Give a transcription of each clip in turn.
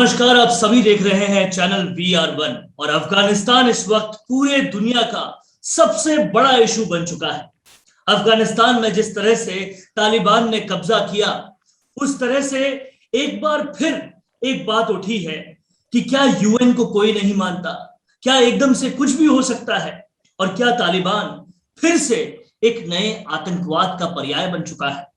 नमस्कार, आप सभी देख रहे हैं चैनल VR1 और अफगानिस्तान इस वक्त पूरे दुनिया का सबसे बड़ा इशू बन चुका है। अफगानिस्तान में जिस तरह से तालिबान ने कब्जा किया, उस तरह से एक बार फिर एक बात उठी है कि क्या UN को कोई नहीं मानता, क्या एकदम से कुछ भी हो सकता है और क्या तालिबान फिर से एक नए आतंकवाद का पर्याय बन चुका है।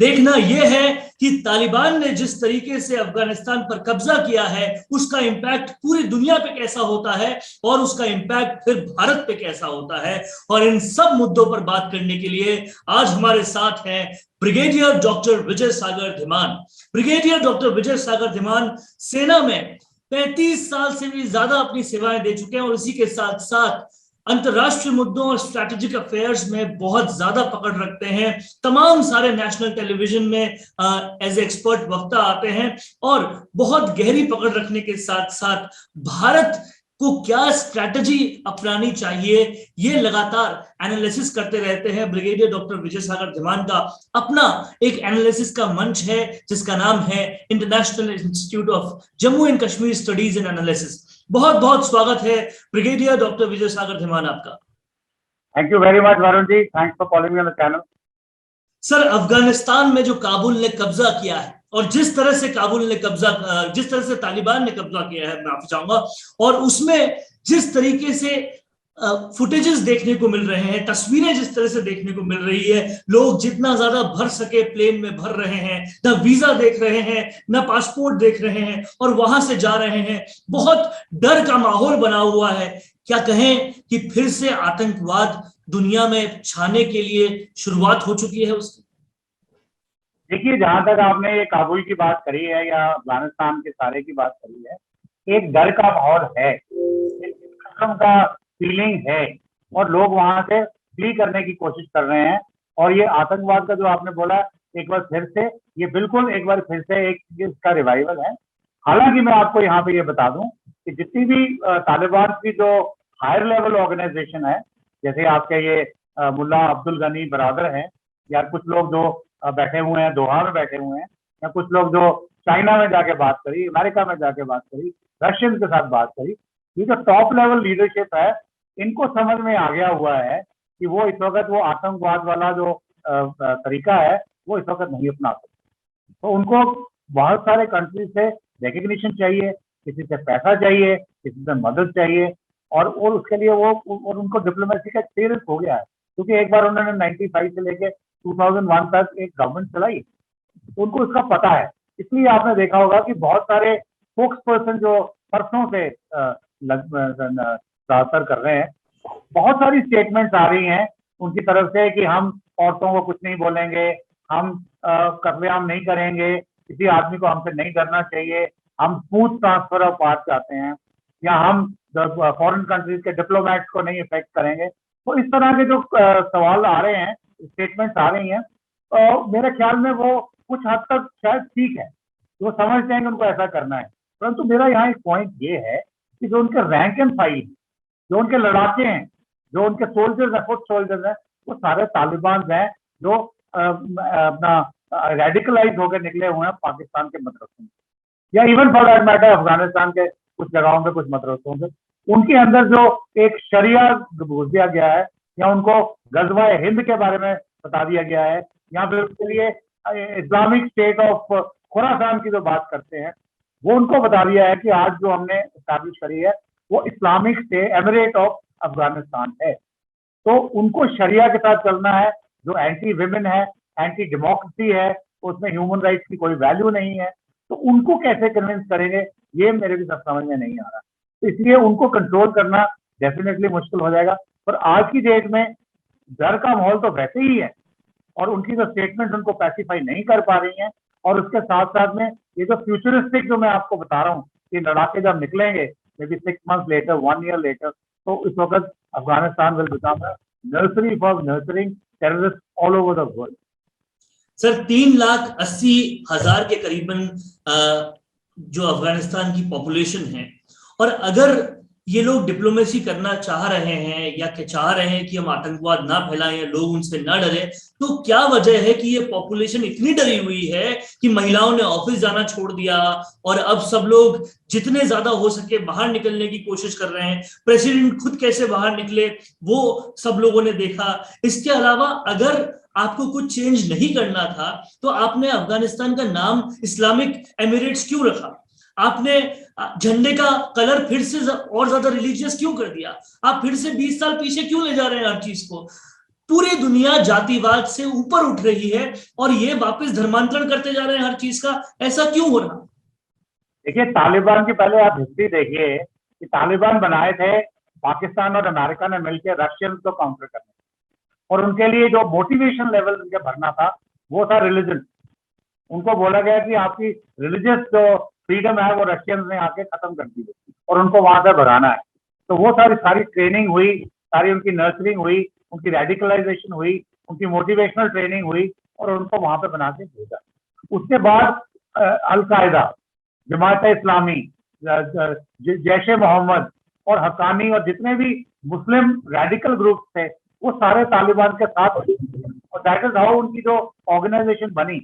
देखना यह है कि तालिबान ने जिस तरीके से अफगानिस्तान पर कब्जा किया है उसका इंपैक्ट पूरी दुनिया पे कैसा होता है और उसका इंपैक्ट फिर भारत पे कैसा होता है। और इन सब मुद्दों पर बात करने के लिए आज हमारे साथ हैं ब्रिगेडियर डॉक्टर विजय सागर धिमान। ब्रिगेडियर डॉक्टर विजय सागर धिमान सेना में 35 साल से भी ज्यादा अपनी सेवाएं दे चुके हैं और इसी के साथ साथ अंतरराष्ट्रीय मुद्दों और स्ट्रैटेजिक अफेयर्स में बहुत ज्यादा पकड़ रखते हैं। तमाम सारे नेशनल टेलीविजन में एज एक्सपर्ट वक्ता आते हैं और बहुत गहरी पकड़ रखने के साथ साथ भारत को क्या स्ट्रैटेजी अपनानी चाहिए ये लगातार एनालिसिस करते रहते हैं। ब्रिगेडियर डॉक्टर विजय सागर धिमान का अपना एक एनालिसिस का मंच है जिसका नाम है international institute of Jammu and Kashmir studies and analysis. बहुत बहुत स्वागत है ब्रिगेडियर डॉक्टर विजय सागर धिमान आपका। Thank you very much Varun ji, thanks for calling me on the channel. Sir, Afghanistan में जो काबुल ने कब्जा किया है और जिस तरह से जिस तरह से तालिबान ने कब्जा किया है, मैं आपसे चाहूंगा, और उसमें जिस तरीके से फुटेजेस देखने को मिल रहे हैं, तस्वीरें जिस तरह से देखने को मिल रही है, लोग जितना ज्यादा भर सके प्लेन में भर रहे हैं, ना वीजा देख रहे हैं ना पासपोर्ट देख रहे हैं और वहां से जा रहे हैं। बहुत डर का माहौल बना हुआ है। क्या कहें कि फिर से आतंकवाद दुनिया में छाने के लिए शुरुआत हो चुकी है उसकी? देखिए, जहां तक आपने ये काबुल की बात करी है या अफगानिस्तान के सारे की बात करी है, एक डर का माहौल है, एक खत्म का फीलिंग है और लोग वहां से फ्ली करने की कोशिश कर रहे हैं। और ये आतंकवाद का जो आपने बोला, एक बार फिर से ये बिल्कुल एक बार फिर से एक इसका रिवाइवल है। हालांकि मैं आपको यहाँ पे ये बता दूं कि जितनी भी तालिबान की जो हायर लेवल ऑर्गेनाइजेशन है, जैसे आपके ये मुल्ला अब्दुल गनी बरादर हैं, या कुछ लोग जो बैठे हुए हैं दोहा में बैठे हुए हैं, या कुछ लोग जो चाइना में जाके बात करी, अमेरिका में जाके बात करी, रशियन के साथ बात करी, ये जो टॉप लेवल लीडरशिप है, इनको समझ में आ गया हुआ है कि वो इस वक्त वो आतंकवाद वाला जो तरीका है वो इस वक्त नहीं अपना सकते। तो उनको बहुत सारे कंट्री से रिकग्निशन चाहिए, किसी से पैसा चाहिए, किसी से मदद चाहिए, और उसके लिए वो और उनको डिप्लोमेसी का एक्सपीरियंस हो गया है, क्योंकि एक बार उन्होंने 95 से लेके 2001 तक एक गवर्नमेंट चलाई, तो उनको इसका पता है। इसलिए आपने देखा होगा कि बहुत सारे स्पोक्स पर्सन जो परसों से ज्यादातर कर रहे हैं, बहुत सारी स्टेटमेंट्स आ रही हैं उनकी तरफ से कि हम औरतों को कुछ नहीं बोलेंगे, हम कत्लेआम नहीं करेंगे, किसी आदमी को हमसे नहीं डरना चाहिए, हम स्मूथ ट्रांसफर ऑफ पावर चाहते हैं, या हम फॉरेन कंट्रीज के डिप्लोमेट्स को नहीं इफेक्ट करेंगे। तो इस तरह के जो सवाल आ रहे हैं, स्टेटमेंट्स आ रही हैं, मेरे ख्याल में वो कुछ हद तक शायद ठीक है, वो समझते हैं कि उनको ऐसा करना है। परंतु मेरा यहाँ एक पॉइंट ये है कि जो उनके रैंक एंड फाइल, जो उनके लड़ाके हैं, जो उनके सोल्जर्स हैं, फुट सोल्जर्स हैं, वो सारे तालिबान हैं जो अपना रेडिकलाइज होकर निकले हुए हैं पाकिस्तान के मदरसों में, या even for that matter Afghanistan के कुछ जगहों पे कुछ मदरसों से। उनके अंदर जो एक शरिया घुस दिया गया है, या उनको गजवा हिंद के बारे में बता दिया गया है, या फिर उसके लिए इस्लामिक स्टेट ऑफ खुरासान की जो बात करते हैं, वो उनको बता दिया है कि आज जो हमने एस्टैब्लिश करी है वो Islamic state emirate of Afghanistan है। तो उनको शरिया के साथ चलना है, जो एंटी विमेन है, एंटी डेमोक्रेसी है, उसमें ह्यूमन राइट्स की कोई वैल्यू नहीं है। तो उनको कैसे कन्विंस करेंगे, ये मेरे भी सब समझ में नहीं आ रहा। तो इसलिए उनको कंट्रोल करना डेफिनेटली मुश्किल हो जाएगा। पर आज की डेट में डर का माहौल तो वैसे ही है, और उनकी जो स्टेटमेंट उनको पैसिफाई नहीं कर पा रही हैं। और उसके साथ साथ में ये जो फ्यूचरिस्टिक जो मैं आपको बता रहा हूँ कि लड़ाके जब निकलेंगे, maybe 6 months later, 1 year later, तो इस वक्त Afghanistan will become nursery for nurturing terrorist all over the world. Sir, 3,80,000 के करीबन जो अफगानिस्तान की पॉपुलेशन है, और अगर ये लोग डिप्लोमेसी करना चाह रहे हैं या कि चाह रहे हैं कि हम आतंकवाद ना फैलाएं या लोग उनसे ना डरे, तो क्या वजह है कि ये पॉपुलेशन इतनी डरी हुई है कि महिलाओं ने ऑफिस जाना छोड़ दिया और अब सब लोग जितने ज्यादा हो सके बाहर निकलने की कोशिश कर रहे हैं। प्रेसिडेंट खुद कैसे बाहर निकले वो सब लोगों ने देखा। इसके अलावा अगर आपको कुछ चेंज नहीं करना था तो आपने अफगानिस्तान का नाम इस्लामिक एमिरेट्स क्यों रखा? आपने झंडे का कलर फिर से और ज्यादा रिलीजियस क्यों कर दिया? आप फिर से 20 साल पीछे क्यों ले जा रहे हैं हर चीज को? पूरी दुनिया जातिवाद से ऊपर उठ रही है और ये वापस धर्मांतरण करते जा रहे हैं हर चीज का। ऐसा क्यों हो रहा? देखिए, तालिबान की पहले आप हिस्ट्री देखिए कि तालिबान बनाए थे पाकिस्तान और अमेरिका ने मिलकर रशियन को काउंटर करने, और उनके लिए जो मोटिवेशन लेवल उनके भरना था वो था रिलीजन। उनको बोला गया कि आपकी रिलीजियस जो फ्रीडम है वो रशियन ने आके खत्म कर दी और उनको वहां से भगाना है। तो वो सारी ट्रेनिंग हुई, सारी उनकी नर्सरिंग हुई, उनकी रेडिकलाइजेशन हुई, उनकी मोटिवेशनल ट्रेनिंग हुई और उनको वहां पे बना के भेजा। उसके बाद अलकायदा, जमात इस्लामी, जैश ए मोहम्मद और हक्कानी और जितने भी मुस्लिम रेडिकल ग्रुप थे वो सारे तालिबान के साथ, और दैट इज हाउ उनकी जो ऑर्गेनाइजेशन बनी।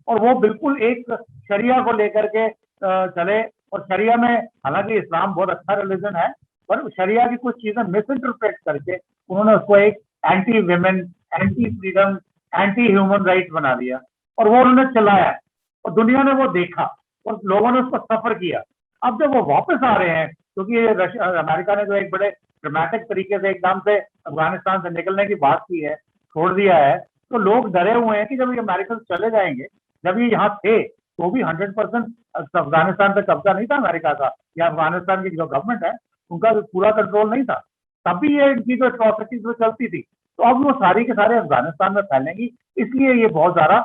और वो बिल्कुल एक शरिया को लेकर के चले, और शरिया में हालांकि इस्लाम बहुत अच्छा रिलीजन है, पर शरिया की कुछ चीजें मिस इंटरप्रेट करके उन्होंने उसको एक anti women, anti freedom, anti human right बना दिया और वो उन्होंने चलाया और दुनिया ने वो देखा और लोगों ने उसको सफर किया। अब जब वो वापस आ रहे हैं, क्योंकि अमेरिका ने जो एक बड़े ड्रामेटिक तरीके से एकदम से अफगानिस्तान से निकलने की बात की है, छोड़ दिया है, तो लोग डरे हुए हैं कि जब ये अमेरिकन चले जाएंगे, जब ये यहाँ थे तो भी 100% अफगानिस्तान पे कब्जा नहीं था अमेरिका का, या अफगानिस्तान की जो गवर्नमेंट है उनका पूरा कंट्रोल नहीं था, तभी ये इनकी जो एट्रॉसिटीज जो चलती थी। तो अब वो सारी के सारे अफगानिस्तान में फैलेंगी, इसलिए ये बहुत ज्यादा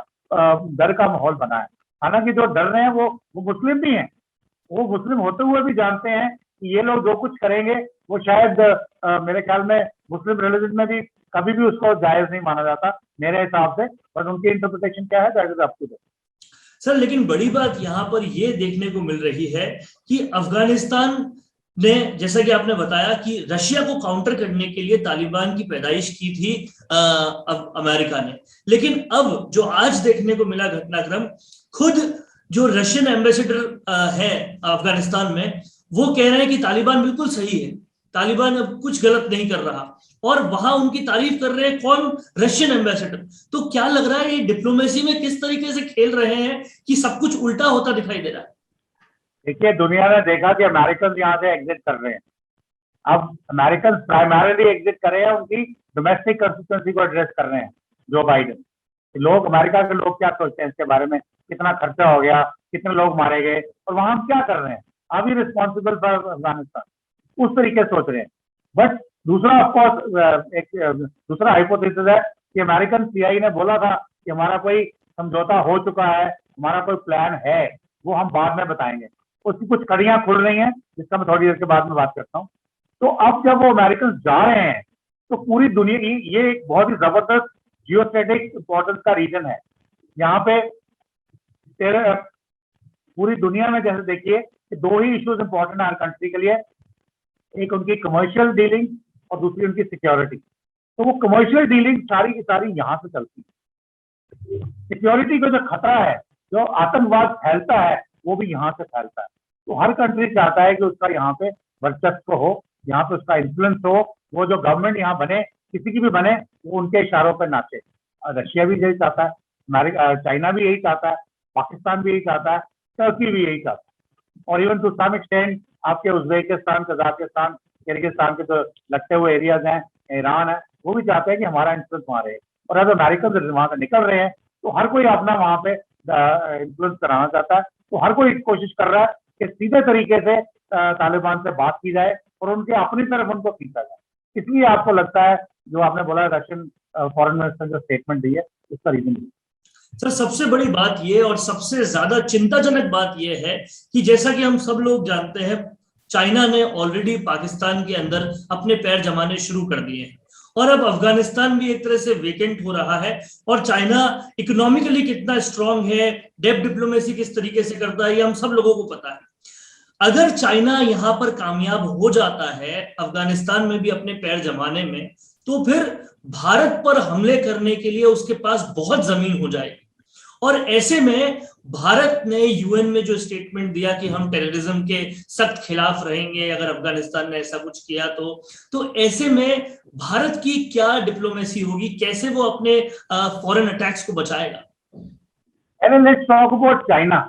डर का माहौल बना है। हालांकि जो डर रहे हैं वो मुस्लिम भी हैं, वो मुस्लिम होते हुए भी जानते हैं कि ये लोग जो कुछ करेंगे वो शायद मेरे ख्याल में मुस्लिम रिलीजन में भी कभी भी उसको जायज नहीं माना जाता मेरे हिसाब से, बट उनकी इंटरप्रिटेशन क्या है that is up to them. Sir, लेकिन बड़ी बात यहाँ पर यह देखने को मिल रही है कि अफगानिस्तान ने, जैसा कि आपने बताया कि रशिया को काउंटर करने के लिए तालिबान की पैदाइश की थी अमेरिका ने, लेकिन अब जो आज देखने को मिला घटनाक्रम, खुद जो रशियन एम्बेसडर है अफगानिस्तान में, वो कह रहे हैं कि तालिबान बिल्कुल सही है, तालिबान अब कुछ गलत नहीं कर रहा, और वहां उनकी तारीफ कर रहे हैं कौन? Russian ambassador. तो क्या लग रहा है ये डिप्लोमेसी में किस तरीके से खेल रहे हैं कि सब कुछ उल्टा होता दिखाई दे रहा है? देखिए, दुनिया ने देखा कि अमेरिकन यहाँ से एग्जिट कर रहे हैं। अब अमेरिकन प्राइमरीली एग्जिट कर रहे हैं, उनकी डोमेस्टिक कंस्टिट्यूंसी को एड्रेस कर रहे हैं जो बाइडेन। लोग, अमेरिका के लोग क्या सोचते हैं इसके बारे में, कितना खर्चा हो गया, कितने लोग मारे गए, और वहां हम क्या कर रहे हैं, are we responsible for Afghanistan, उस तरीके सोच रहे हैं। बट दूसरा ऑफकोर्स एक दूसरा हाइपोथेसिस है कि अमेरिकन सीआई ने बोला था कि हमारा कोई समझौता हो चुका है, हमारा कोई प्लान है, वो हम बाद में बताएंगे। उसकी कुछ कड़ियां खुल रही हैं जिसका मैं थोड़ी देर के बाद में बात करता हूँ। तो अब जब वो अमेरिकन जा रहे हैं तो पूरी दुनिया की ये एक बहुत ही जबरदस्त जियोस्ट्रेटिक इंपॉर्टेंस का रीजन है। यहाँ पे पूरी दुनिया में जैसे देखिए कि दो ही इश्यूज इंपॉर्टेंट है हर कंट्री के लिए, एक उनकी कमर्शियल डीलिंग और दूसरी उनकी सिक्योरिटी। तो वो कमर्शियल डीलिंग सारी की सारी यहाँ से चलती है। सिक्योरिटी का जो खतरा है, जो आतंकवाद फैलता है, वो भी यहाँ से फैलता है। तो हर कंट्री चाहता है कि उसका यहाँ पे वर्चस्व हो, यहाँ पे उसका इन्फ्लुएंस हो, वो जो गवर्नमेंट यहाँ बने, किसी की भी बने, वो उनके इशारों पर नाचे। रशिया भी यही चाहता है, चाइना भी यही चाहता है, पाकिस्तान भी यही चाहता है, टर्की भी यही चाहता है, और इवन टू सम एक्सटेंट आपके उज्बेकिस्तान, कजाकिस्तान, किर्गिस्तान के जो लगते हुए एरियाज हैं, ईरान है, वो भी चाहते हैं कि हमारा इन्फ्लुएंस वहां रहे। और अगर अमेरिकन वहां से निकल रहे हैं तो हर कोई अपना वहां पे इन्फ्लुएंस कराना चाहता है। तो हर कोई कोशिश कर रहा है कि सीधे तरीके से तालिबान से बात की जाए और उनके अपनी तरफ उनको खींचा जाए। इसलिए आपको लगता है जो आपने बोला रशियन फॉरेन मिनिस्टर जो स्टेटमेंट दी है उसका रीजन भी। सर, सबसे बड़ी बात यह और सबसे ज्यादा चिंताजनक बात यह है कि जैसा कि हम सब लोग जानते हैं, चाइना ने ऑलरेडी पाकिस्तान के अंदर अपने पैर जमाने शुरू कर दिए हैं और अब अफगानिस्तान भी एक तरह से वेकेंट हो रहा है। और चाइना इकोनॉमिकली कितना स्ट्रांग है, डेप डिप्लोमेसी किस तरीके से करता है, ये हम सब लोगों को पता है। अगर चाइना यहाँ पर कामयाब हो जाता है अफगानिस्तान में भी अपने पैर जमाने में, तो फिर भारत पर हमले करने के लिए उसके पास बहुत जमीन हो जाएगी। और ऐसे में भारत ने यूएन में जो स्टेटमेंट दिया कि हम टेररिज्म के सख्त खिलाफ रहेंगे अगर अफगानिस्तान ने ऐसा कुछ किया तो ऐसे में भारत की क्या डिप्लोमेसी होगी, कैसे वो अपने फॉरेन अटैक्स को बचाएगा? Let's talk about China.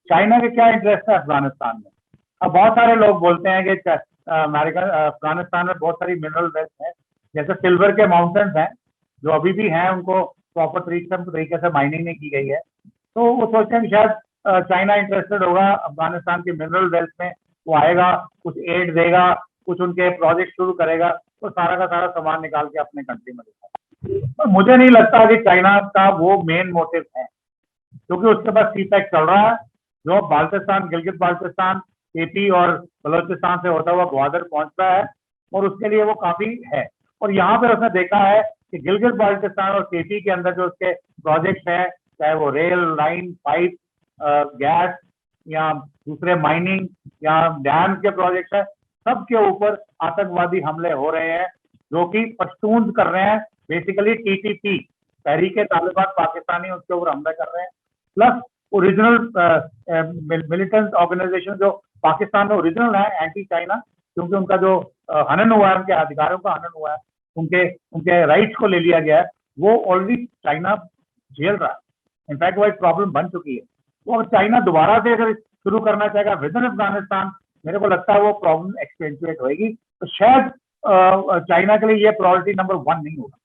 China के क्या इंटरेस्ट है अफगानिस्तान में? अब बहुत सारे लोग बोलते हैं कि अमेरिका अफगानिस्तान में बहुत सारी मिनरल वेल्थ है, जैसे सिल्वर के माउंटेन्स हैं जो अभी भी हैं, उनको प्रॉपर तरीके से माइनिंग नहीं की गई है। तो वो सोचते हैं कि शायद चाइना इंटरेस्टेड होगा अफगानिस्तान की मिनरल वेल्थ में, वो आएगा, कुछ एड देगा, कुछ उनके प्रोजेक्ट शुरू करेगा, तो सारा का सारा सामान निकाल के अपने कंट्री में देगा। पर मुझे नहीं लगता कि चाइना का वो मेन मोटिव है, क्योंकि उसके पास सीपैक चल रहा है जो बाल्टिस्तान, गिलगित बाल्टिस्तान, केपी और बलोचिस्तान से होता हुआ ग्वादर पहुंच रहा है, और उसके लिए वो काफी है। और यहाँ पे उसने देखा है कि गिलगित बाल्टिस्तान और केपी के अंदर जो उसके प्रोजेक्ट हैं, चाहे वो रेल लाइन, पाइप, गैस या दूसरे माइनिंग या डैम के प्रोजेक्ट है, सबके ऊपर आतंकवादी हमले हो रहे हैं जो कि पश्तून कर रहे हैं। बेसिकली टीटीपी, तहरीक तालिबान पाकिस्तानी, उसके ऊपर हमला कर रहे हैं। प्लस ओरिजिनल मिलिटेंट ऑर्गेनाइजेशन जो पाकिस्तान में ओरिजिनल है, एंटी चाइना, क्योंकि उनका जो हनन हुआ है, उनके अधिकारों का हनन हुआ है, उनके उनके राइट्स को ले लिया गया है, वो ऑलरेडी चाइना झेल रहा है। इनफैक्ट वो एक प्रॉब्लम बन चुकी है। वो अगर चाइना दोबारा से अगर शुरू करना चाहेगा विद इन अफगानिस्तान, मेरे को लगता है वो प्रॉब्लम एक्सटेंचुएट होगी। तो शायद चाइना के लिए ये प्रायोरिटी नंबर 1 नहीं होगा।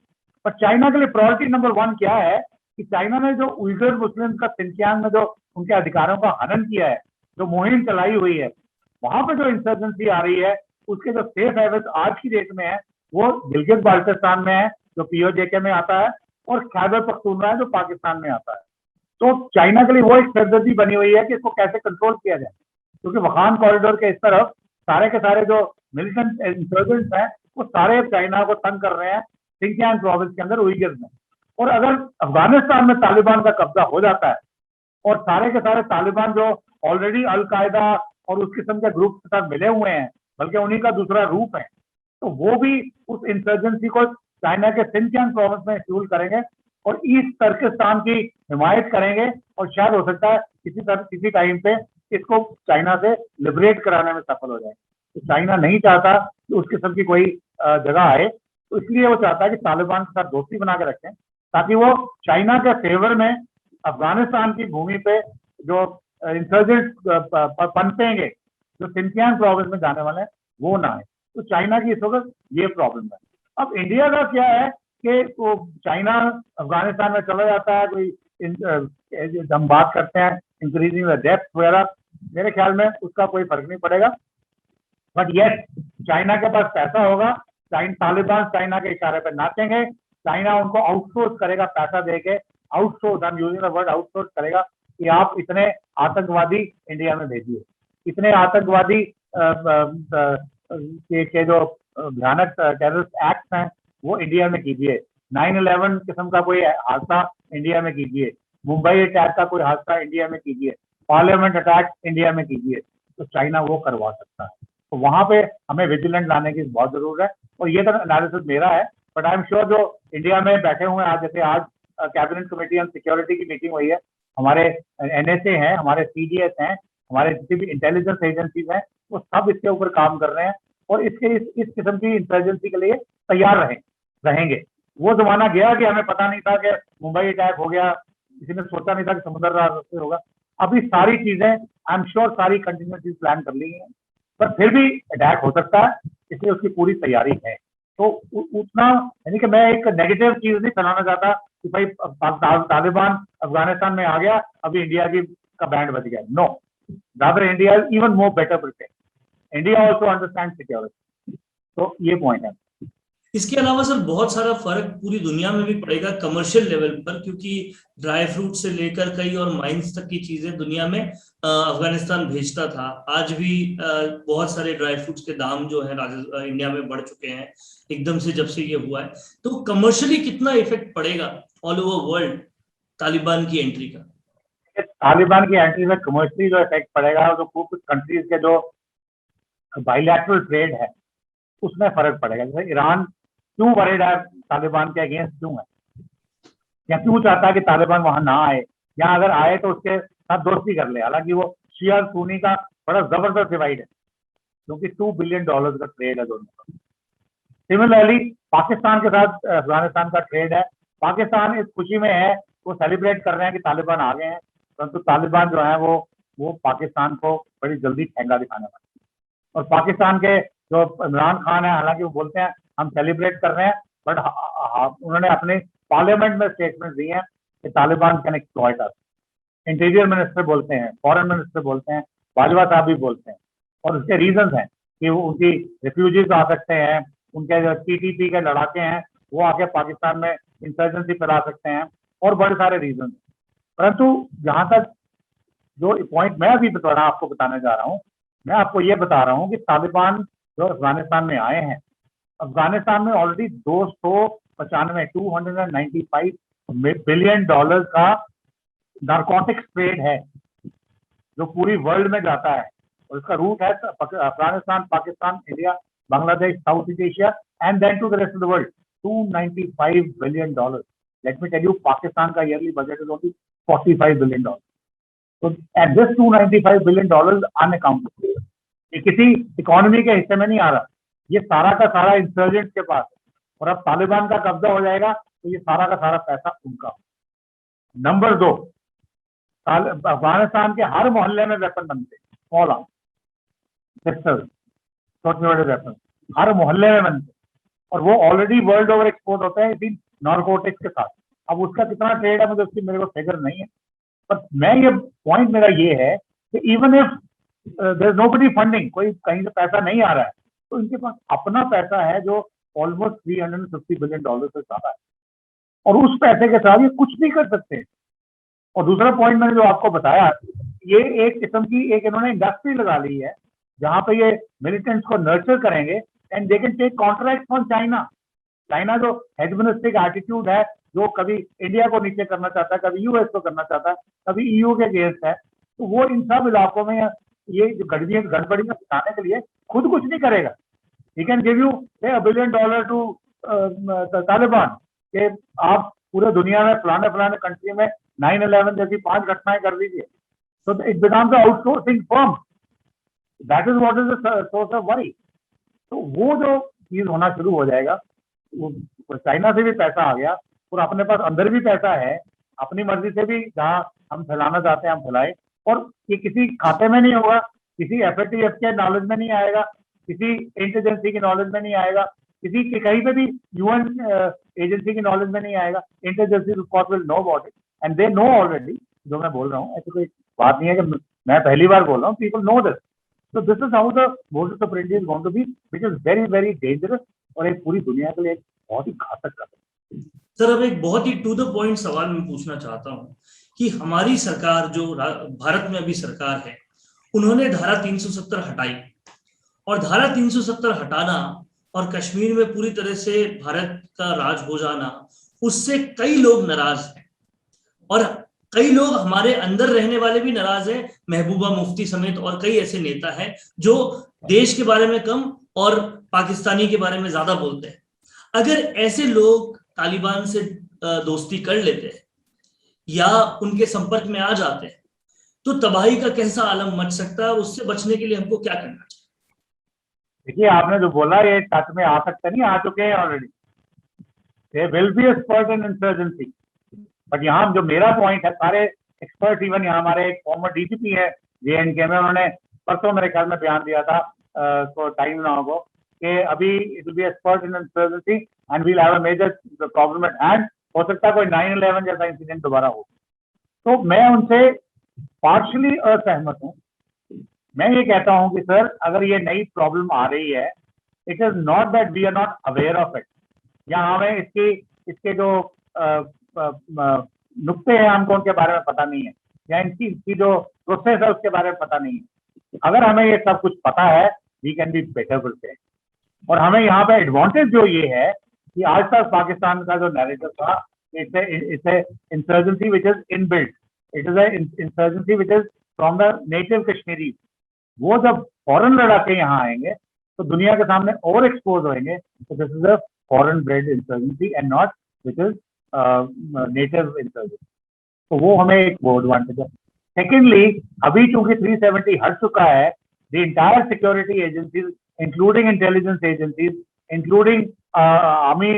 पर चाइना के लिए प्रायोरिटी नंबर 1 क्या है कि चाइना ने जो उइगर मुस्लिम का सिंचियांग में जो उनके अधिकारों का हनन किया है, जो मुहिम चलाई हुई है, वहां पे जो इंसर्जेंसी आ रही है, उसके जो सेफ हेवन आज की डेट में है वो गिलगित बाल्टिस्तान में है जो पीओजेके में आता है, और खैबर पख्तूनख्वा है जो पाकिस्तान में आता है। तो चाइना के लिए वो एक सरदर्दी बनी हुई है कि इसको कैसे कंट्रोल किया जाए, क्योंकि वखान कॉरिडोर के इस तरफ सारे के सारे जो मिलिटेंट इंसर्जेंट्स हैं वो सारे चाइना को तंग कर रहे हैं सिंचियांग प्रोविंस के अंदर उइगर में। और अगर अफगानिस्तान में तालिबान का कब्जा हो जाता है और सारे के सारे तालिबान जो ऑलरेडी अलकायदा और उस किस्म के ग्रुप के साथ मिले हुए हैं, बल्कि उन्हीं का दूसरा रूप है, तो वो भी उस इंसर्जेंसी को चाइना के सिंचियांग प्रोविंस में फ्यूल करेंगे और ईस्ट तुर्किस्तान की हिमायत करेंगे, और शायद हो सकता है किसी टाइम पे इसको चाइना से लिबरेट कराने में सफल हो जाए। तो चाइना नहीं चाहता कि उस किस्म की कोई जगह आए, तो इसलिए वो चाहता है कि तालिबान के साथ दोस्ती बना के रखें, ताकि वो चाइना के फेवर में अफगानिस्तान की भूमि पे जो इंसर्जेंट पनपेंगे, जो सिंचियांग प्रोविंस में जाने वाले हैं, वो ना आए। तो चाइना की इस वक्त ये प्रॉब्लम है। अब इंडिया का क्या है कि वो चाइना अफगानिस्तान में चला जाता है, कोई हम बात करते हैं इंक्रीजिंग द डेप्थ वगैरह, मेरे ख्याल में उसका कोई फर्क नहीं पड़ेगा। बट यस, चाइना के पास पैसा होगा, तालिबान चाइना के इशारे पर नाचेंगे, चाइना उनको आउटसोर्स करेगा पैसा देके, outsource, I am using the word outsource करेगा, कि आप इतने आतंकवादी इंडिया में भेजिए, इतने आतंकवादी के जो भयानक टेररिस्ट एक्ट हैं वो इंडिया में कीजिए, 9/11 किस्म का कोई हादसा इंडिया में कीजिए, मुंबई अटैक का कोई हादसा इंडिया में कीजिए, पार्लियामेंट अटैक इंडिया में कीजिए, तो चाइना वो करवा सकता है। तो वहां पे हमें विजिलेंट लाने की बहुत जरूरत है। और ये तो एनालिसिस मेरा है, बट आई एम श्योर जो इंडिया में बैठे हुए हैं, आज जैसे आज कैबिनेट कमेटी ऑन सिक्योरिटी की मीटिंग हुई है, हमारे एनएसए हैं, हमारे सीडीएस हैं, हमारे जितनी भी इंटेलिजेंस एजेंसीज हैं, वो सब इसके ऊपर काम कर रहे हैं और इस किस्म की इंसर्जेंसी के लिए तैयार रहेंगे। वो जमाना गया कि हमें पता नहीं था कि मुंबई अटैक हो गया, किसी ने सोचा नहीं था कि समुद्र रास्ते होगा। अभी सारी चीजें आई एम श्योर सारी कंटिन्यूटी प्लान कर ली है, पर फिर भी अटैक हो सकता है, इसलिए उसकी पूरी तैयारी है। तो उतना, यानी कि मैं एक नेगेटिव चीज नहीं फैलाना चाहता कि भाई तालिबान अफगानिस्तान में आ गया, अभी इंडिया की का बैंड बज गया। No, rather India is even more better prepared. India also understand security. तो ये पॉइंट है। इसके अलावा सर बहुत सारा फर्क पूरी दुनिया में भी पड़ेगा कमर्शियल लेवल पर, क्योंकि ड्राई फ्रूट से लेकर कई और माइंस तक की चीजें दुनिया में अफगानिस्तान भेजता था। आज भी बहुत सारे ड्राई फ्रूट्स के दाम जो है इंडिया में बढ़ चुके हैं एकदम से जब से ये हुआ है। तो कमर्शियली कितना इफेक्ट पड़ेगा ऑल ओवर वर्ल्ड तालिबान की एंट्री का? तालिबान की एंट्री में कमर्शियली जो इफेक्ट पड़ेगा, जो कुछ कंट्रीज के जो बाइलैटरल ट्रेड है उसमें फर्क पड़ेगा। जैसे ईरान क्यों वरीड है तालिबान के अगेंस्ट, क्यों है, या क्यों चाहता है कि तालिबान वहां ना आए, या अगर आए तो उसके साथ दोस्ती कर ले। हालांकि वो शिया और सुन्नी का बड़ा जबरदस्त डिवाइड है, क्योंकि $2 बिलियन का ट्रेड है दोनों का। सिमिलरली पाकिस्तान के साथ अफगानिस्तान का ट्रेड है। पाकिस्तान इस खुशी में है, वो सेलिब्रेट कर रहे हैं कि तालिबान आ गए हैं, परंतु तालिबान जो है वो पाकिस्तान को बड़ी जल्दी ठेंगा दिखाने वाले हैं। और पाकिस्तान के जो इमरान खान है, हालांकि वो बोलते हैं हम सेलिब्रेट कर रहे हैं, बट उन्होंने अपने पार्लियामेंट में स्टेटमेंट दी है कि Taliban can exploit us. Interior minister बोलते हैं, फॉरेन मिनिस्टर बोलते हैं, बाजवा साहब भी बोलते हैं, और उसके रीजंस हैं कि उनकी रिफ्यूजीज आ सकते हैं, उनके जो टीटीपी के लड़ाके हैं वो आके पाकिस्तान में इंसर्जेंसी फैला सकते हैं, और बड़े सारे रीजन। परंतु जहां तक जो पॉइंट मैं अभी आपको बताने जा रहा हूँ, मैं आपको ये बता रहा हूँ कि तालिबान जो अफगानिस्तान में आए हैं, अफगानिस्तान में ऑलरेडी 295 बिलियन डॉलर का नारकोटिक्स ट्रेड है जो पूरी वर्ल्ड में जाता है, और इसका रूट है Afghanistan, Pakistan, India, Bangladesh, South East Asia and then to the rest of the world. $295 billion. Let me tell you, Pakistan का yearly budget is only $45 billion. तो एट दिस $295 बिलियन अनअकाउंटेबल, ये किसी इकोनॉमी के हिस्से में नहीं आ रहा, ये सारा का सारा इंसर्जेंट के पास है, और अब तालिबान का कब्जा हो जाएगा तो ये सारा का सारा पैसा उनका। नंबर 2, अफगानिस्तान के हर मोहल्ले में वेपन बनते हैं, स्मॉल आर्म्स, पिस्टल, छोटे बड़े वेपन हर मोहल्ले में बनते हैं, और वो ऑलरेडी वर्ल्ड ओवर एक्सपोर्ट होते हैं इसी नारकोटिक्स के साथ। अब उसका कितना ट्रेड है मुझे उसकी मेरे को फिगर नहीं है, पर मैं ये पॉइंट मेरा ये है कि even if there is nobody funding, कोई कहीं से पैसा नहीं आ रहा है, तो इनके पास अपना पैसा है जो ऑलमोस्ट $350 बिलियन से ज्यादा है, और उस पैसे के साथ ये कुछ नहीं कर सकते। और दूसरा पॉइंट मैंने जो आपको बताया, ये एक किस्म की एक इन्होंने इंडस्ट्री लगा ली है जहां पे ये मिलिटेंट्स को नर्चर करेंगे and they can take contract from China. China जो हेजमनिस्टिक एटीट्यूड है, जो कभी इंडिया को नीचे करना चाहता है, कभी यूएस को करना चाहता है, कभी ईयू के अगेंस्ट है, तो वो इन सब इलाकों में ये जो गड़बड़ियां सिखाने के लिए खुद कुछ नहीं करेगा। He can give you $1 billion to Taliban के आप पूरे दुनिया में फलाने फलाने कंट्री में 9/11 जैसी 5 घटनाएं कर दीजिए, तो it becomes the outsourcing firm. That is what is the source of worry. तो वो जो चीज होना शुरू हो जाएगा, चाइना से भी पैसा आ गया और अपने पास अंदर भी पैसा है, अपनी मर्जी से भी जहां हम फैलाना चाहते हैं हम फैलाएं, और ये किसी खाते में नहीं होगा, किसी एफएटीएफ के नॉलेज में नहीं आएगा, किसी इंटेलिजेंसी की नॉलेज में नहीं आएगा, किसी के कहीं पे भी यूएन एजेंसी की नॉलेज में नहीं आएगा। Intelligence of will know about it and they know already. जो मैं बोल रहा हूँ ऐसी कोई बात नहीं है कि मैं पहली बार बोल रहा हूँ, people know this. So this is how the modus operandi is going to be, which is very very dangerous, और एक पूरी दुनिया के लिए एक बहुत ही घातक कदम। सर, अब एक बहुत ही टू द पॉइंट सवाल मैं पूछना चाहता हूँ कि हमारी सरकार जो भारत में अभी सरकार है, उन्होंने धारा 370 हटाई, और धारा 370 हटाना और कश्मीर में पूरी तरह से भारत का राज हो जाना, उससे कई लोग नाराज हैं, और कई लोग हमारे अंदर रहने वाले भी नाराज हैं। महबूबा मुफ्ती समेत और कई ऐसे नेता हैं जो देश के बारे में कम और पाकिस्तानी के बारे में ज्यादा बोलते हैं। अगर ऐसे लोग तालिबान से दोस्ती कर लेते हैं या उनके संपर्क में आ जाते हैं, तो तबाही का कैसा आलम मच सकता है, उससे बचने के लिए हमको क्या करना चाहिए? देखिए, आपने जो बोला ये सच में आ सकता नहीं, आ चुके हैं already. They will be expert in insurgency, but यहाँ जो मेरा पॉइंट है, सारे एक्सपर्ट, इवन यहाँ हमारे एक फॉर्मर डीजीपी है JNK में, उन्होंने परसों मेरे ख्याल में बयान दिया था तो टाइम ना हो कि अभी it will be expert in insurgency and we'll have a major problem at hand. हो सकता है कोई 9/11 जैसा इंसिडेंट दोबारा हो। तो मैं उनसे पार्शली असहमत हूँ। मैं ये कहता हूँ कि सर, अगर ये नई प्रॉब्लम आ रही है, it is not that we are not aware of it, या हमें इसके जो नुक्ते हैं हमको उनके बारे में पता नहीं है, या इसकी जो प्रोसेस है उसके बारे में पता नहीं है। अगर हमें ये सब कुछ पता है, we can be better prepared. और हमें यहाँ पे एडवांटेज जो ये है कि आज तक पाकिस्तान का जो नैरेटिव था, it's insurgency which is inbuilt, it is insurgency which is from the native Kashmiri. वो जब फॉरेन लड़ाके यहाँ आएंगे तो दुनिया के सामने और एक्सपोज होंगे, तो this is a foreign bread insurgency and not which is native insurgency. तो वो हमें एक वो एडवांटेज है। सेकेंडली, अभी चूंकि 370 हट चुका है, the entire security agencies including intelligence agencies, including army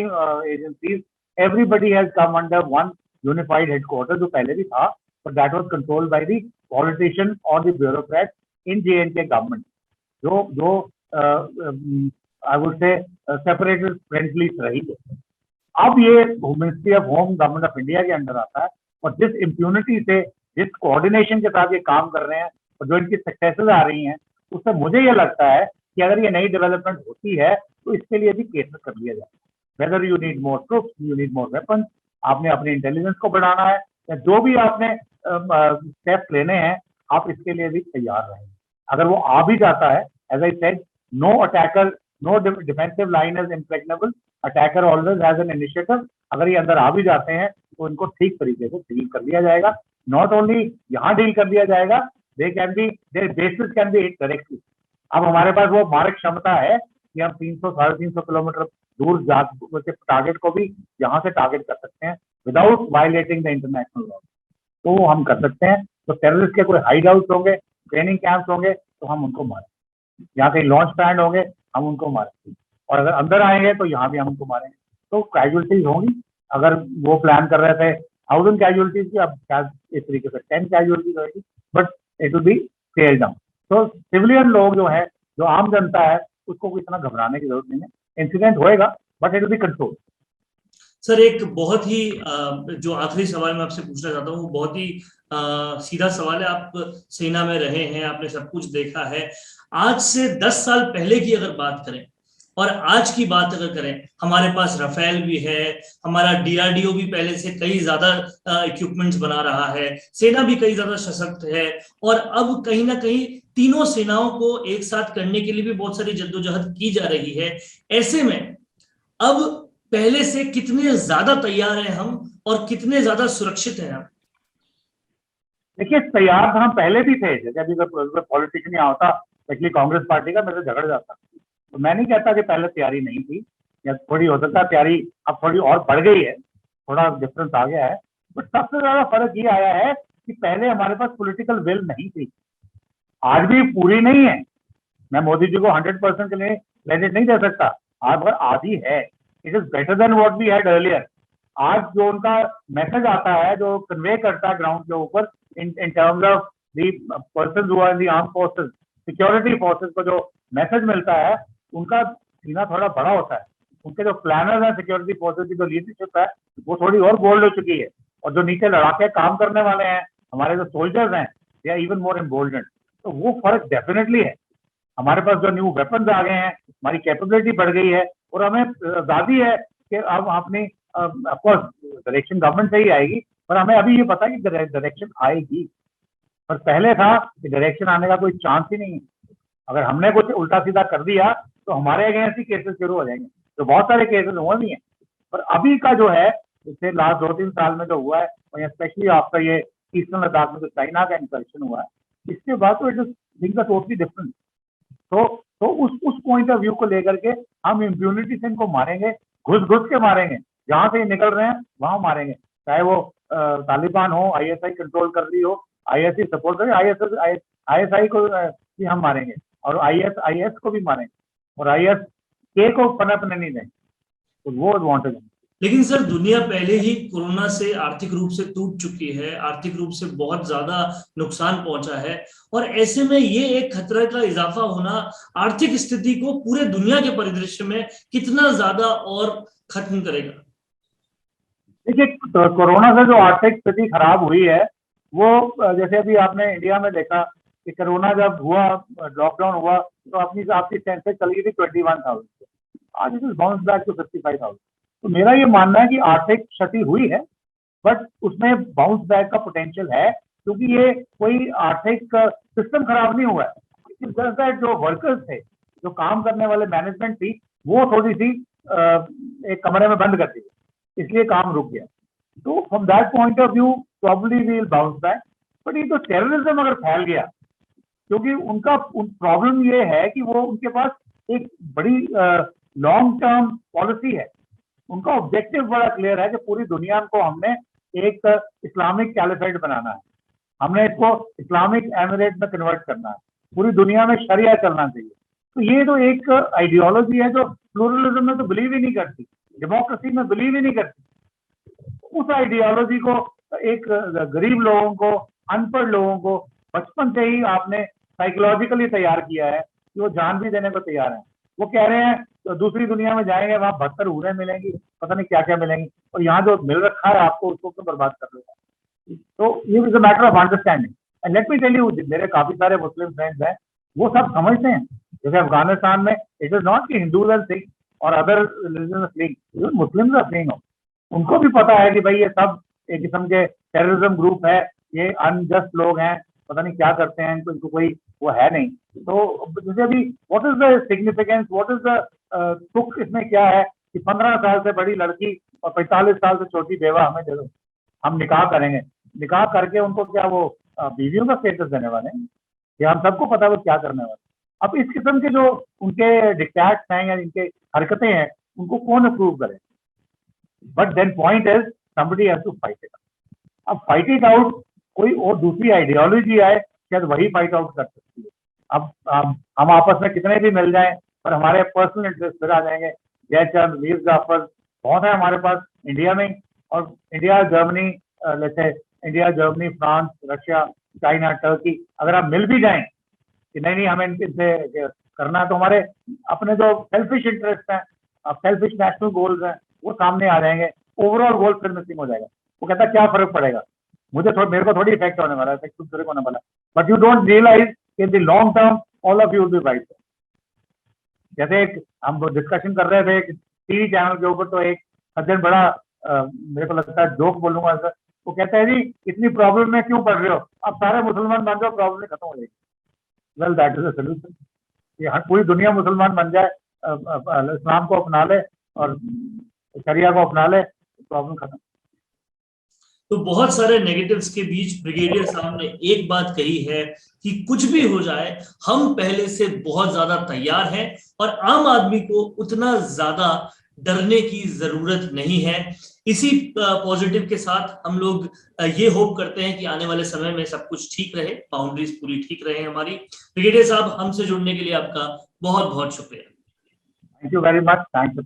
agencies, everybody has come under one unified headquarter, जो पहले भी था, but that was controlled by the politician or the bureaucrat in J&K government, जो I would say separatist friendly रही है। अब ये ministry of home government of India के अंदर आता है, और जिस इम्प्यूनिटी से, जिस कोऑर्डिनेशन के साथ ये काम कर रहे हैं और जो इनकी सक्सेसेस आ रही हैं, उससे मुझे ये लगता है कि अगर ये नई डेवलपमेंट होती है तो इसके लिए भी केस कर लिया जाए। Whether you need more troops, you need more weapons, आपने अपनी इंटेलिजेंस को बढ़ाना है, या जो भी आपने स्टेप्स लेने हैं, आप इसके लिए भी तैयार रहें। अगर वो आ भी जाता है, as I said, no attacker, no defensive line is impregnable, attacker always has an initiative. अगर ये अंदर आ भी जाते हैं तो इनको ठीक तरीके से डील कर लिया जाएगा। नॉट ओनली यहाँ डील कर लिया जाएगा, they can be, their basis can be hit directly. अब हमारे पास वो मारक क्षमता है कि हम 300-350 किलोमीटर दूर जाके टारगेट को भी यहाँ से टारगेट कर सकते हैं without violating the international law. तो वो हम कर सकते हैं। तो टेररिस्ट के कोई हाइड हाउस होंगे, ट्रेनिंग कैंप्स होंगे, तो हम उनको मारेंगे। यहाँ कहीं लॉन्च पैड होंगे, हम उनको मारेंगे, और अगर अंदर आएंगे तो यहाँ भी हम उनको मारेंगे। तो कैजुअलिटीज होंगी। अगर वो प्लान कर रहे थे 1000 कैजुअलिटीज की, अब शायद इस तरीके से 10 कैजुअलिटीज होगी, but it will B scaled down. तो सिविलियन लोग जो है, जो आम जनता है, उसको कोई इतना घबराने की जरूरत नहीं है। इंसिडेंट होएगा, but it will B control. Sir, एक बहुत ही जो आखिरी सवाल मैं आपसे पूछना चाहता हूँ, वो बहुत ही सीधा सवाल है। आप सेना में रहे हैं, आपने सब कुछ देखा है। आज से 10 साल पहले की अगर बात करें और आज की बात अगर करें, हमारे पास राफेल भी है, हमारा डीआरडीओ भी पहले से कई ज्यादा इक्विपमेंट्स बना रहा है, सेना भी कई ज्यादा सशक्त है, और अब कहीं ना कहीं तीनों सेनाओं को एक साथ करने के लिए भी बहुत सारी जद्दोजहद की जा रही है। ऐसे में अब पहले से कितने ज्यादा तैयार हैं हम, और कितने ज्यादा सुरक्षित हैं हम? देखिए, तैयार तो हम पहले भी थे। जैसे अभी पॉलिटिशियन यहाँ होता, एक्चुअली कांग्रेस पार्टी का, मेरे से झगड़ जाता। तो मैं नहीं कहता कि पहले तैयारी नहीं थी, या थोड़ी हो सकता है तैयारी अब थोड़ी और बढ़ गई है, थोड़ा डिफरेंस आ गया है। बट सबसे ज्यादा फर्क ये आया है कि पहले हमारे पास पॉलिटिकल विल नहीं थी। आज भी पूरी नहीं है, मैं मोदी जी को 100% के लिए क्रेडिट नहीं दे सकता, आज भर आधी है। It is better than what we had earlier. आज जो उनका मैसेज आता है, जो कन्वे करता है ग्राउंड के ऊपर, in terms of the person who are in the arm forces, security forces को जो मैसेज मिलता है, उनका सीना थोड़ा बड़ा होता है। उनके जो प्लानर्स हैं सिक्योरिटी फोर्सेस की, जो लीडरशिप है, वो थोड़ी और बोल्ड हो चुकी है। और जो नीचे लड़ाके काम करने वाले हैं, हमारे जो सोल्जर्स हैं, दे आर इवन मोर एम्बोल्डेंड। तो वो फर्क डेफिनेटली है। हमारे पास जो न्यू वेपन्स आ गए हैं, हमारी कैपेबिलिटी बढ़ गई है, और हमें आजादी है कि अब अपनी ऑफकोर्स डायरेक्शन गवर्नमेंट से ही आएगी, पर हमें अभी ये पता है कि डायरेक्शन आएगी। पर पहले था कि डायरेक्शन आने का कोई चांस ही नहीं है। अगर हमने कुछ उल्टा सीधा कर दिया तो हमारे अगेंस्ट ही केसेस शुरू हो जाएंगे, तो बहुत सारे केसेस हुए भी हैं। पर अभी का जो है, इससे लास्ट 2-3 साल में जो हुआ है, और स्पेशली आफ्टर ये ईस्टर्न लद्दाख में जो चाइना का इंसर्शन हुआ है, इसके बाद तो it is things are totally different. तो उस पॉइंट ऑफ व्यू को लेकर के हम इम्प्यूनिटी से इनको मारेंगे, घुस घुस के मारेंगे। जहां से ये निकल रहे हैं वहां मारेंगे, चाहे वो तालिबान हो, आईएसआई कंट्रोल कर रही हो, आईएसआई सपोर्ट करे, आईएसआई को भी हम मारेंगे, और आईएस को भी मारेंगे, और आईएस के को पनपने नहीं देंगे। तो वो एडवांटेज है। लेकिन सर, दुनिया पहले ही कोरोना से आर्थिक रूप से टूट चुकी है, आर्थिक रूप से बहुत ज्यादा नुकसान पहुंचा है, और ऐसे में ये एक खतरे का इजाफा होना आर्थिक स्थिति को पूरे दुनिया के परिदृश्य में कितना ज्यादा और खत्म करेगा? देखिए, तो कोरोना से जो आर्थिक स्थिति खराब हुई है, वो जैसे अभी आपने इंडिया में देखा कि कोरोना जब हुआ, लॉकडाउन हुआ, तो आपकी सेंसेस चली गई थी 21,000, आज it is bounce back to 55,000। तो मेरा ये मानना है कि आर्थिक क्षति हुई है, बट उसमें बाउंस बैक का पोटेंशियल है, क्योंकि ये कोई आर्थिक सिस्टम खराब नहीं हुआ है। जो वर्कर्स थे, जो काम करने वाले मैनेजमेंट थी, वो थोड़ी सी एक कमरे में बंद कर दी, इसलिए काम रुक गया। तो from that point of view probably we'll bounce back. But ये तो टेररिज्म अगर फैल गया, क्योंकि उनका प्रॉब्लम ये है कि वो उनके पास एक बड़ी लॉन्ग टर्म पॉलिसी है। उनका ऑब्जेक्टिव बड़ा क्लियर है कि पूरी दुनिया को हमने एक इस्लामिक कैलिफेट बनाना है, हमने इसको इस्लामिक एमिरेट में कन्वर्ट करना है, पूरी दुनिया में शरिया चलना चाहिए। तो ये तो एक आइडियोलॉजी है जो प्लूरलिज्म में तो बिलीव ही नहीं करती, डेमोक्रेसी में बिलीव ही नहीं करती। उस आइडियोलॉजी को एक गरीब लोगों को, अनपढ़ लोगों को बचपन से ही आपने साइकोलॉजिकली तैयार किया है कि वो जान भी देने को तैयार है। वो कह रहे हैं तो दूसरी दुनिया में जाएंगे, वहां 72 हूरें मिलेंगी, पता नहीं क्या क्या मिलेंगी, और यहाँ जो मिल रखा है आपको उसको तो बर्बाद कर देगा। तो ये is a matter of understanding. And let me tell you, मेरे काफी सारे मुस्लिम फ्रेंड्स हैं, वो सब समझते हैं। जैसे अफगानिस्तान में इट इज नॉट कि हिंदूज आर फ्रीइंग और other religion freeing, Muslims are freeing. उनको भी पता है कि भाई ये सब एक किस्म के टेररिज्म ग्रुप है, ये अनजस्ट लोग हैं, पता नहीं क्या करते हैं, इनको कोई वो है नहीं। तो जैसे अभी what is the significance, what is the तुक इसमें क्या है कि 15 साल से बड़ी लड़की और 45 साल से छोटी बेवा हमें दे दो, हम निकाह करेंगे, निकाह करके उनको क्या वो बीवियों का स्टेटस देने वाले हैं? ये हम सबको पता है वो क्या करने वाले। अब इस किस्म के जो उनके डिक्टेट्स हैं या इनके हरकतें हैं, उनको कौन अप्रूव करे? But then point is somebody has to fight it. अब फाइट इट आउट कोई और दूसरी आइडियोलॉजी आए, शायद वही फाइट आउट कर सकती है। अब हम आपस में कितने भी मिल जाएं, पर हमारे पर्सनल इंटरेस्ट फिर आ जाएंगे। जयचंद, मीर जाफर बहुत है हमारे पास इंडिया में, और इंडिया, जर्मनी, जैसे India, Germany, France, Russia, China, Turkey, अगर आप मिल भी जाएं कि नहीं हमें इनसे करना है, तो हमारे अपने जो सेल्फिश इंटरेस्ट हैं, सेल्फिश नेशनल गोल्स हैं, वो सामने आ जाएंगे। ओवरऑल गोल फिर मिसिंग हो जाएगा। वो कहता है क्या फर्क पड़ेगा, मेरे को थोड़ी इफेक्ट होने वाला है, इफेक्ट दूसरे को होने वाला है। But you don't realise in the long term all of you will be right. जैसे एक हम डिस्कशन कर रहे थे एक टीवी चैनल के ऊपर, तो एक सज्जन बड़ा मेरे को लगता है जोक बोलूंगा सर, वो कहता है जी इतनी प्रॉब्लम में क्यों पड़ रहे हो, अब सारे मुसलमान बन जाओ, प्रॉब्लम खत्म हो जाएगी। Well that is a solution, ये पूरी दुनिया मुसलमान बन जाए, इस्लाम को अपना ले और शरिया को अपना ले, प्रॉब्लम खत्म। तो बहुत सारे नेगेटिव्स के बीच ब्रिगेडियर साहब ने एक बात कही है कि कुछ भी हो जाए हम पहले से बहुत ज्यादा तैयार हैं और आम आदमी को उतना ज्यादा डरने की जरूरत नहीं है। इसी पॉजिटिव के साथ हम लोग ये होप करते हैं कि आने वाले समय में सब कुछ ठीक रहे, बाउंड्रीज पूरी ठीक रहे हमारी। ब्रिगेडियर साहब, हमसे जुड़ने के लिए आपका बहुत बहुत शुक्रिया। Thank you very much. Thank you.